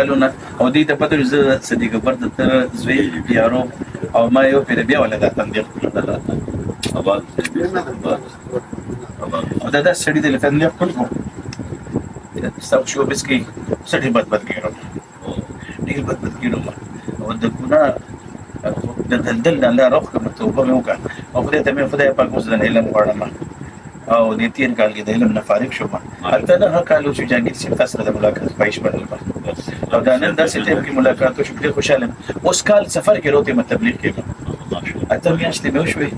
کلونه او دې ته پته زه صدیق اکبر د تر زوی یارو او ما یو پیر بیا ولا دا تندې آباد او دا سړی د تندې خپل کو ستاسو شو بس کې سړی بد کېږي ډېر بد کېږي او د ګناه د دلدل نه الله روح کوم توبه مې وکړه او خدای پاک اوس د علم غواړم او د تیر کال کې د علم نه فارغ شوم البته نه کالو چې جانګیر سي تاسو سره ملاقات پېښ بدل او دا نن داسې ټیم کې ملاقات وشو ډېر خوشاله اوس کال سفر کې روته متبلیغ کې اته میاشتې مې وشوي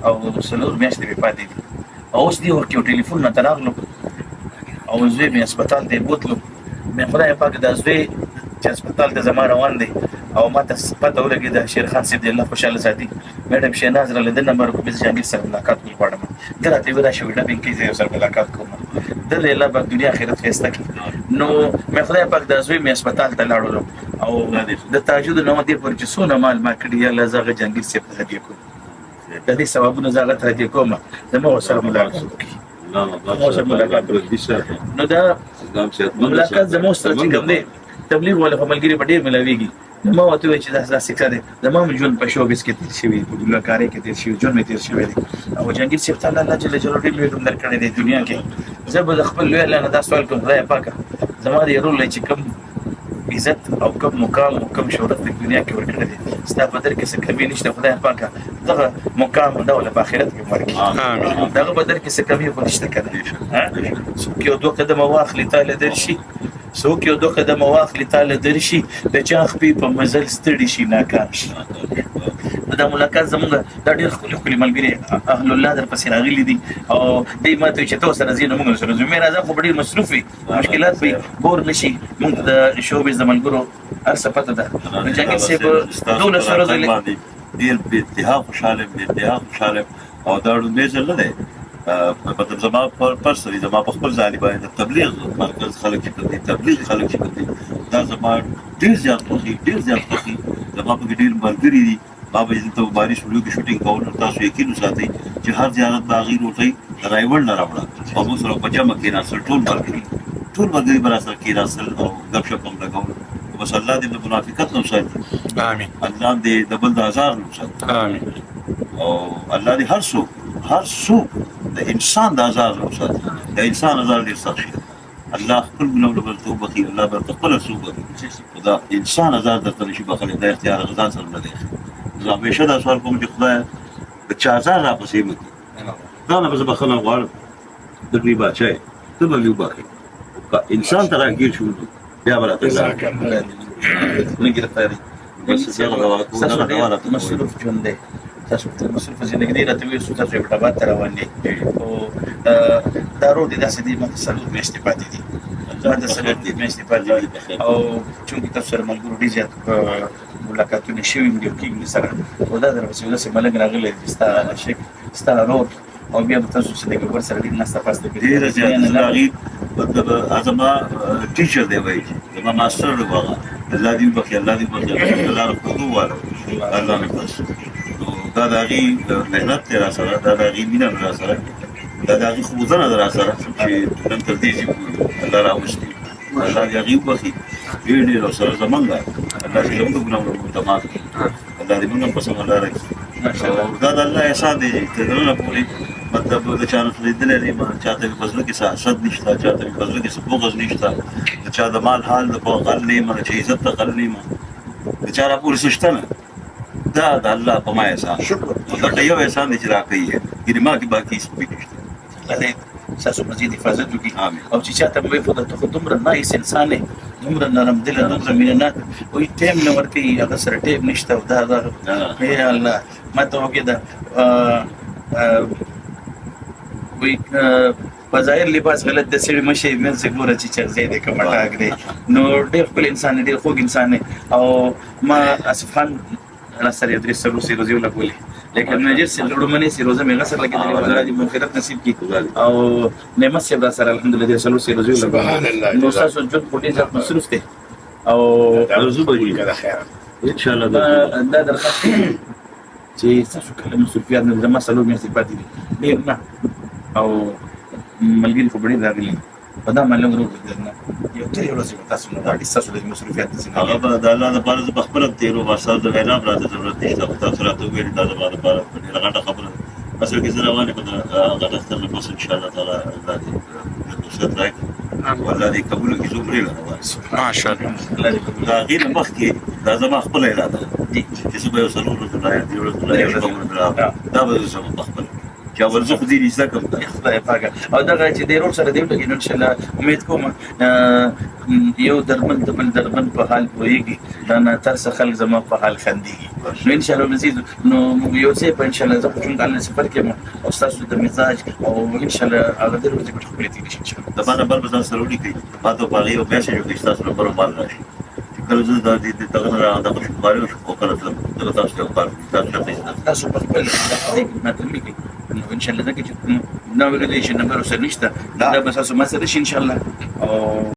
او څلور میاشتې مې پاتې دي اوس دی ورکو ټلیفون نه تراغلو او زوی مې هسپتال ته بوتلو مې خدای پاک د زوی چې هسپتال ته زما روان دی او ما ته پته ولګېده شیر خان صاحب دې الله خوشحاله ساتي میډم شهناز را لیدل نمبر کو بس جانګیر سره ملاقات غواړم دا راته ویل شو دا بینک کې سره ملاقات کوم د الله پاک دنیا آخرت خسته کی نو مې خدای پاک د زوی مې هسپتال ته لاړو او د تاجود نو دې پر چې سونه مال ما کړی الله زغه جانګیر صاحب ته هدیه کوم د دې ثوابونه زغه ته هدیه کوم زما سره ملاقات وکړي نو دا ملاقات زموږ سره چې کوم دی تبلیغ ولا فملګری په ډیر ملاويږي ما وته چې دا سکه ده زموږ ژوند په شو بس کې تیر شوی په ګلکاري کې تیر شوی ژوند مې تیر شوی دی او جنگیر صاحب تعالی الله جل جلاله دې موږ درکړې دی دنیا کې زه به خپل لوی الله نه دا سوال کوم خدای پاک زما دې رول چې کوم عزت او کوم مقام او کوم شهرت په دنیا کې ورکړې دي ستا په در کې څه کمی نشته خدای پاک دغه مقام دولت په آخرت کې ورکړي امين دغه په در کې څه کمی نشته کنه ها څوک یو دوه قدم واخلي تعالی درشي څوک یو دوه قدم واخلي تعالی درشي د چا خپې په مزل ستړي شي ناکام شي دا ملاقات زموږ د ډېر خپل ملګری اهل الله در پسې راغلي دي او دې ماته چې تاسو سره زینو موږ سره زموږ راځه خو ډېر مصروف وي مشکلات به بور نشي موږ د شوبې زمنګرو ارسه پته ده جنګ سه په دوله سره زلي ډېر به اتحاد خوشاله او دا ډېر ځل نه مطلب زما پر سری زما په خپل ځای باندې تبلیغ مرکز خلک چې کوي تبلیغ خلک چې کوي دا زما ډېر زیات خوشي زما په ډېر ملګری دي بابا دې ته بارش ویو کې شوټینګ کول تاسو یقین وساتئ چې هر زیارت باغی روټي رایول نه راوړه او موږ سره په جمع کې ناسل ټول ملګری بر اثر کې راسل او غب شپ هم لګاو بس الله دې منافقت نه وساتي امين الله دې دبل د هزار نه وساتي امين او الله دې هر څو د انسان د هزار نه وساتي د انسان هزار دې ساتي الله خپل ګناونه بل توبه کوي الله بر خپل توبه خدا انسان هزار د تل شي بخله د اختیار غزان سره نه دی زه همیشه دا سوال کوم چې خدای د چا ځان را پسې مکي دا نه به بخنه غواړم د دې بچای ته به یو باقي انسان ته راګیر شو بیا براته نه ګرفتاري بس څنګه غواړم مصروف ژوند دی تاسو ته مصروف ژوند دی راته ویل څه تاسو په ټابات روان دي او دا روډ داسې دی مته سلو میاشتې پاتې دي دا سلو میاشتې پاتې دي او چې تاسو سره ملګرو دي زیات ملاقاتونه شوي دي کې سره او دا درته څه ملګری راغلی ستا شیک ستا روډ او بیا تاسو چې دغه ور سره دې ناسته پاسته کې ډیر زیات راغی مطلب اعظم ټیچر دی وایي زما ماستر وغه الله دې بخیر الله رحمتو واله الله نه بس دا دغه مهنت را سره دا دغه مینه را سره دا دغه خوځنه را سره چې نن تر دې چې الله راوستي الله دې غیب بخیر ډېر سره زمونږ الله دې موږ ګناونه متماس الله دې موږ په سم الله راکړي دا د الله احسان دی چې دغه پوری مطلب د چانه لیدلې ما چاته په فضل کې حسد نشته چاته په فضل کې بغض نشته چا د مال حال د بغل نه ما چې عزت تقل نه ما چا را پوری سشتنه دا د الله په ما احسان شکر دا یو احسان دی چې راکړي ګری ما کې باقي سپیډ نشته الله ساسو مزید حفاظت وکړي او چې چاته به په دغه دومره نایس انسان دی دومره نرم دل دومره میننات وي ټیم نه ورته هغه سره ټیم نشته دا یا الله ما ته وګدا وي بظاهر لباس غلط د سړي مشه من څه ګوره چې زیاده کمټاګ دی نو ډېر خپل انسان دی خوږ انسان دی او ما اسفان را سره درې سره روزي ولا کولی لیکن مجر سے لوړو منی سي روزه مې غسر لګیدل او الله دې مغفرت نصیب کړي او نعمت سے سره الحمدلله دې سلو سي روزي ولا سبحان الله نو تاسو جون پټي ځات مصروف دي او روزو به کړه خیر ان شاء الله دا درخواست چې تاسو کله مصروفیات نه زما سلو مې سي پاتې دي ډیر نه او ملګری په بډې راغلي په دا باندې ورو درنه یو درې ورځې به تاسو نه دا ستاسو د مصروفیت د هغه زندګۍ به د الله لپاره زه په خپله تېرو ماسال د وینا هم راته ضرورت نشته خو تاسو راته وویل دا زما لپاره ډېره غټه خبره ده اصل کې زه روان یم د هغه دفتر نه بس انشاءالله تعالی الله دې فرصت راکړي والله دې قبول کړي زه عمرې له روان یم ماشاءالله الله دې قبول د هغې نه مخکې دا زما خپله اراده ده دي چې زه به یو څلور ورځو لا یم 3 ورځو لا یم شپږ ورځو لا یم. دا به زه زما په خپله چې اول زه خو دې زده کړم دا. خدای پاکه او دغه چې د ورور سره دی لګي نو ان شاء الله امید کوم یو درمن د بل درمن په حال پويږي دا نه تر څه خلک زما په حال خنديږي نو ان شاء الله مزید نو یو څه په ان شاء الله زه په څنګه الله سفر کې او تاسو د مزاج او ان شاء الله هغه د ورځې په خپل تي ان شاء الله د ما نمبر به ځان سره ولیکئ ما ته په هغې یو میسج وکړئ چې تاسو نمبر هم مال راشي چې کله زه دا دغه نه دغه شم مالي وشم او کله تلم دغه تاسو ته وکړم تاسو چېرته یې تاسو په خپل ماته لیکي نو ان شاء الله دا کې نو ورته چې نمبر سره نشته دا به تاسو ما سره شي ان شاء الله او